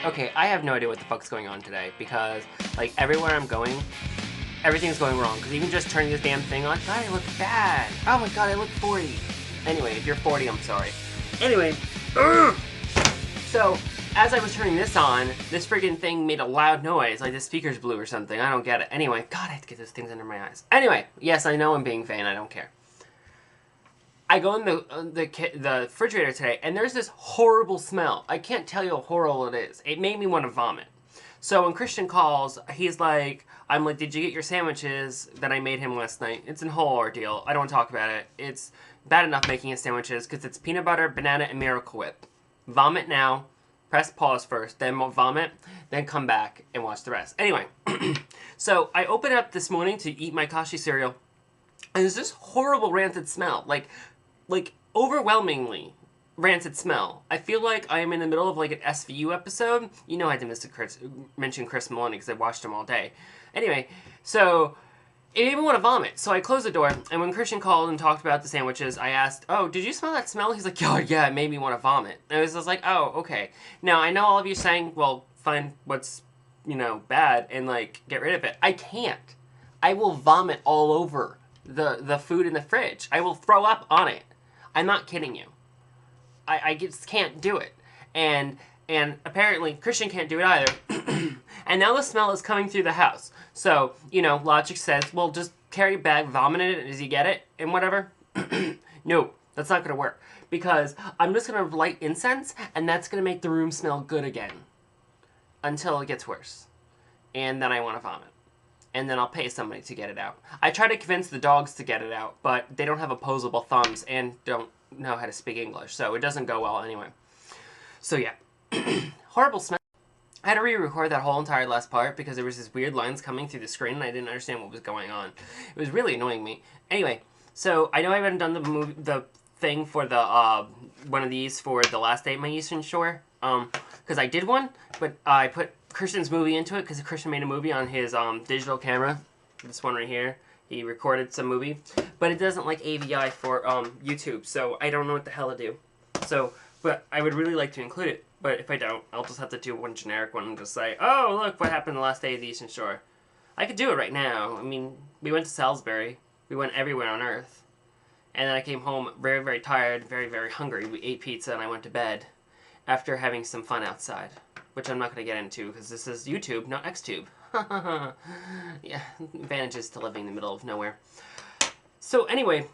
Okay, I have no idea what the fuck's going on today because, like, everywhere I'm going, everything's going wrong. Because even just turning this damn thing on, God, I look bad. Oh my god, I look 40. Anyway, if you're 40, I'm sorry. Anyway, so, as I was turning this on, this friggin' thing made a loud noise, like the speakers blew or something. I don't get it. Anyway, God, I have to get those things under my eyes. Anyway, yes, I know I'm being vain. I don't care. I go in the refrigerator today, and there's this horrible smell. I can't tell you how horrible it is. It made me want to vomit. So when Christian calls, he's like, I'm like, did you get your sandwiches that I made him last night? It's a whole ordeal. I don't want to talk about it. It's bad enough making his sandwiches because it's peanut butter, banana, and Miracle Whip. Vomit now. Press pause first, then vomit, then come back and watch the rest. Anyway, so I opened up this morning to eat my Kashi cereal, and there's this horrible rancid smell. Like overwhelmingly rancid smell. I feel like I am in the middle of like an SVU episode. You know I had to mention Chris Maloney because I watched him all day. Anyway, so it made me want to vomit. So I closed the door, and when Christian called and talked about the sandwiches, I asked, oh, did you smell that smell? He's like, oh, yeah, it made me want to vomit. And I was like, oh, okay. Now, I know all of you saying, well, find what's, bad and, like, get rid of it. I can't. I will vomit all over the food in the fridge. I will throw up on it. I'm not kidding you. I just can't do it. And apparently Christian can't do it either. And now the smell is coming through the house. So, logic says, well, just carry a bag, vomit in it as you get it, and whatever. No, that's not going to work. Because I'm just going to light incense, and that's going to make the room smell good again. Until it gets worse. And then I want to vomit. And then I'll pay somebody to get it out. I try to convince the dogs to get it out, but they don't have opposable thumbs and don't know how to speak English, so it doesn't go well anyway. So yeah, horrible smell. I had to re-record that whole entire last part because there was these weird lines coming through the screen and I didn't understand what was going on. It was really annoying me. Anyway, so I know I haven't done the thing for the one of these for the last day at my Eastern Shore, because I did one, but I put Christian's movie into it because Christian made a movie on his digital camera. This one right here. He recorded some movie, but it doesn't like AVI for YouTube, so I don't know what the hell to do. So, but I would really like to include it, but if I don't, I'll just have to do one generic one and just say, oh, look what happened the last day of the Eastern Shore. I could do it right now. I mean, we went to Salisbury. We went everywhere on Earth. And then I came home very, very tired, very, very hungry. We ate pizza and I went to bed after having some fun outside, which I'm not going to get into because this is YouTube, not XTube. Yeah, advantages to living in the middle of nowhere. So anyway,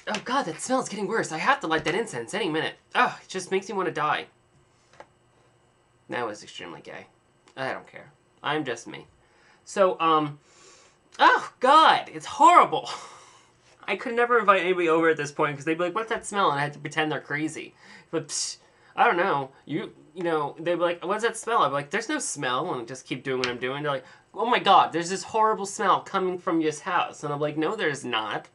oh god, that smell's getting worse. I have to light that incense any minute. Oh, it just makes me want to die. That was extremely gay. I don't care. I'm just me. So, oh god, it's horrible. I could never invite anybody over at this point because they'd be like, what's that smell? And I had to pretend they're crazy. But, psh, I don't know. They'd be like, what's that smell? I'd be like, there's no smell, and just keep doing what I'm doing. They're like, oh my god, there's this horrible smell coming from this house. And I'm like, no, there's not.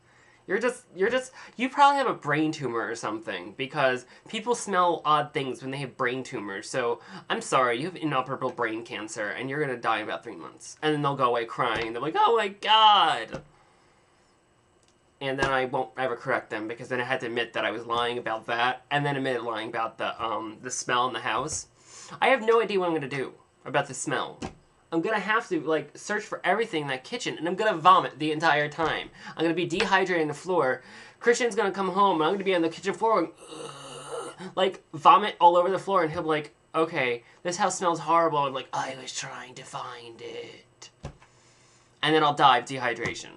You probably have a brain tumor or something, because people smell odd things when they have brain tumors. So, I'm sorry, you have inoperable brain cancer, and you're gonna die in about 3 months. And then they'll go away crying, and they're like, oh my god. And then I won't ever correct them, because then I had to admit that I was lying about that, and then admit lying about the smell in the house. I have no idea what I'm going to do about the smell. I'm going to have to, like, search for everything in that kitchen, and I'm going to vomit the entire time. I'm going to be dehydrating the floor. Christian's going to come home, and I'm going to be on the kitchen floor going, like, vomit all over the floor, and he'll be like, okay, this house smells horrible. I'm like, I was trying to find it. And then I'll die of dehydration.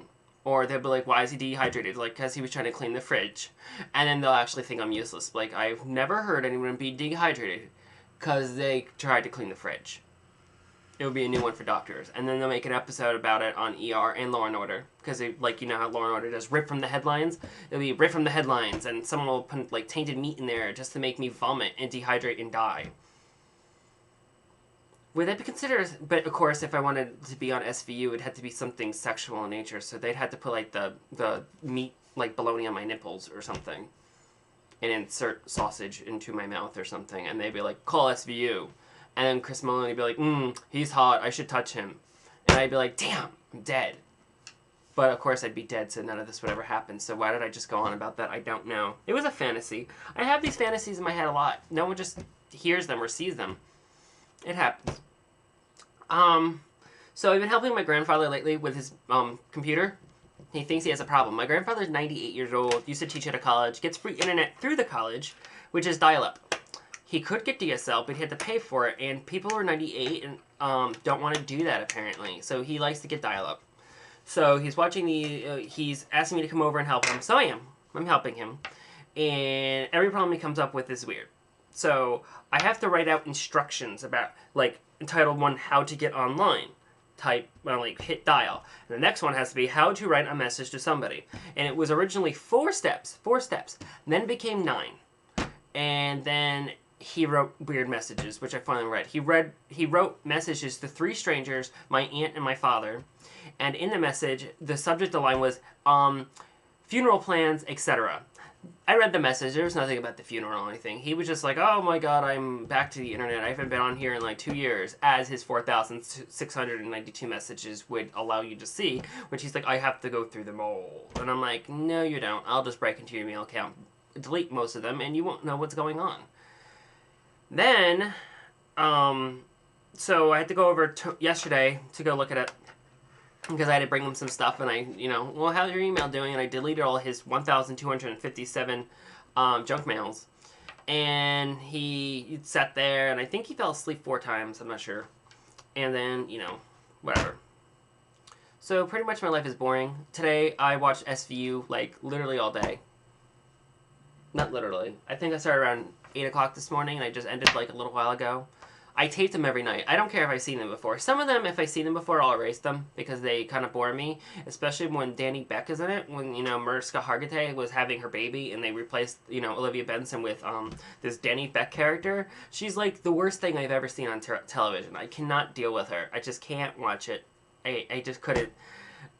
Or they'll be like, why is he dehydrated? Like, because he was trying to clean the fridge. And then they'll actually think I'm useless. Like, I've never heard anyone be dehydrated because they tried to clean the fridge. It would be a new one for doctors. And then they'll make an episode about it on ER and Law & Order. Because, like, you know how Law & Order does rip from the headlines? It'll be rip from the headlines, and someone will put, like, tainted meat in there just to make me vomit and dehydrate and die. Would that be considered? But of course, if I wanted to be on SVU, it had to be something sexual in nature. So they'd have to put like the meat, like bologna, on my nipples or something, and insert sausage into my mouth or something. And they'd be like, "Call SVU," and then Chris Maloney would be like, he's hot. I should touch him." And I'd be like, "Damn, I'm dead." But of course, I'd be dead, so none of this would ever happen. So why did I just go on about that? I don't know. It was a fantasy. I have these fantasies in my head a lot. No one just hears them or sees them. It happens. So I've been helping my grandfather lately with his computer. He thinks he has a problem. My grandfather's 98 years old, used to teach at a college, gets free internet through the college, which is dial-up. He could get DSL, but he had to pay for it, and people who are 98 and don't want to do that, apparently. So he likes to get dial-up. So he's watching he's asking me to come over and help him, so I am. I'm helping him. And every problem he comes up with is weird. So I have to write out instructions about, like, entitled one, how to get online. Type, well, like, hit dial. And the next one has to be how to write a message to somebody. And it was originally 4 steps. And then it became 9. And then he wrote weird messages, which I finally read. He wrote messages to 3 strangers, my aunt and my father. And in the message, the subject line was, funeral plans, etc. I read the message. There was nothing about the funeral or anything. He was just like, oh my god, I'm back to the internet. I haven't been on here in like 2 years, as his 4,692 messages would allow you to see, which he's like, I have to go through them all. And I'm like, no, you don't. I'll just break into your email account, delete most of them, and you won't know what's going on. Then, so I had to go over yesterday to go look at it, because I had to bring him some stuff, and I, well, how's your email doing? And I deleted all his 1,257 junk mails. And he sat there, and I think he fell asleep 4 times, I'm not sure. And then, whatever. So pretty much my life is boring. Today, I watched SVU, like, literally all day. Not literally. I think I started around 8 o'clock this morning, and I just ended, like, a little while ago. I tape them every night. I don't care if I've seen them before. Some of them, if I've seen them before, I'll erase them because they kind of bore me. Especially when Danny Beck is in it. When, Mariska Hargitay was having her baby and they replaced, Olivia Benson with this Danny Beck character. She's like the worst thing I've ever seen on television. I cannot deal with her. I just can't watch it. I just couldn't.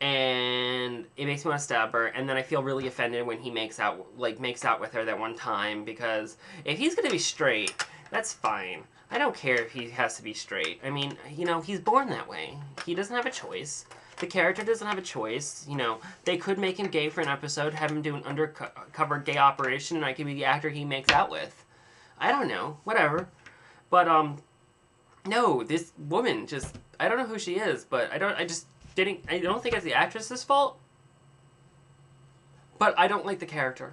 And it makes me want to stab her. And then I feel really offended when he makes out with her that one time. Because if he's going to be straight, that's fine. I don't care if he has to be straight. I mean, he's born that way. He doesn't have a choice. The character doesn't have a choice. They could make him gay for an episode, have him do an undercover gay operation, and I could be the actor he makes out with. I don't know. Whatever. But, no, this woman just, I don't know who she is, but I don't think it's the actress's fault. But I don't like the character.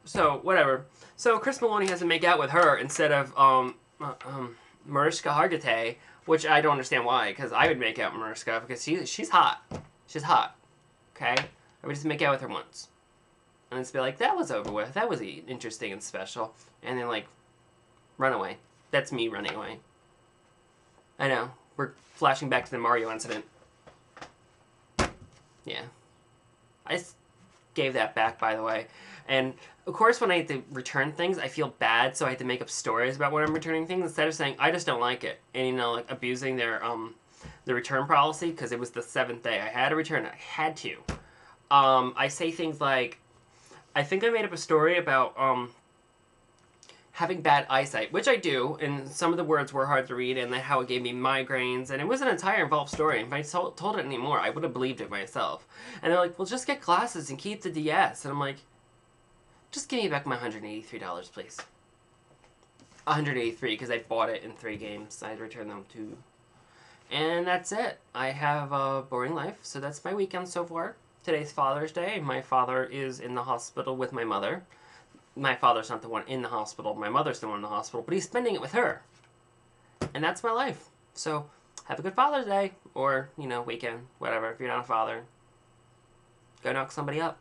So, whatever. So, Chris Maloney has to make out with her instead of, Mariska Hargitay, which I don't understand why, because I would make out Mariska, because she's hot. She's hot. Okay? I would just make out with her once. And just be like, that was over with. That was interesting and special. And then, like, run away. That's me running away. I know. We're flashing back to the Mario incident. Yeah. I just gave that back, by the way. And, of course, when I have to return things, I feel bad, so I have to make up stories about when I'm returning things instead of saying, I just don't like it. And, like, abusing their, the return policy, because it was the 7th day. I had to return it. I had to. I say things like, I think I made up a story about, having bad eyesight, which I do, and some of the words were hard to read, and how it gave me migraines, and it was an entire involved story. If I told it anymore, I would have believed it myself. And they're like, well, just get glasses and keep the DS. And I'm like, just give me back my $183, please. $183, because I bought it in 3 games. I'd return them to. And that's it. I have a boring life, so that's my weekend so far. Today's Father's Day. My father is in the hospital with my mother. My father's not the one in the hospital. My mother's the one in the hospital, but he's spending it with her. And that's my life. So, have a good Father's Day. Or, weekend. Whatever. If you're not a father, go knock somebody up.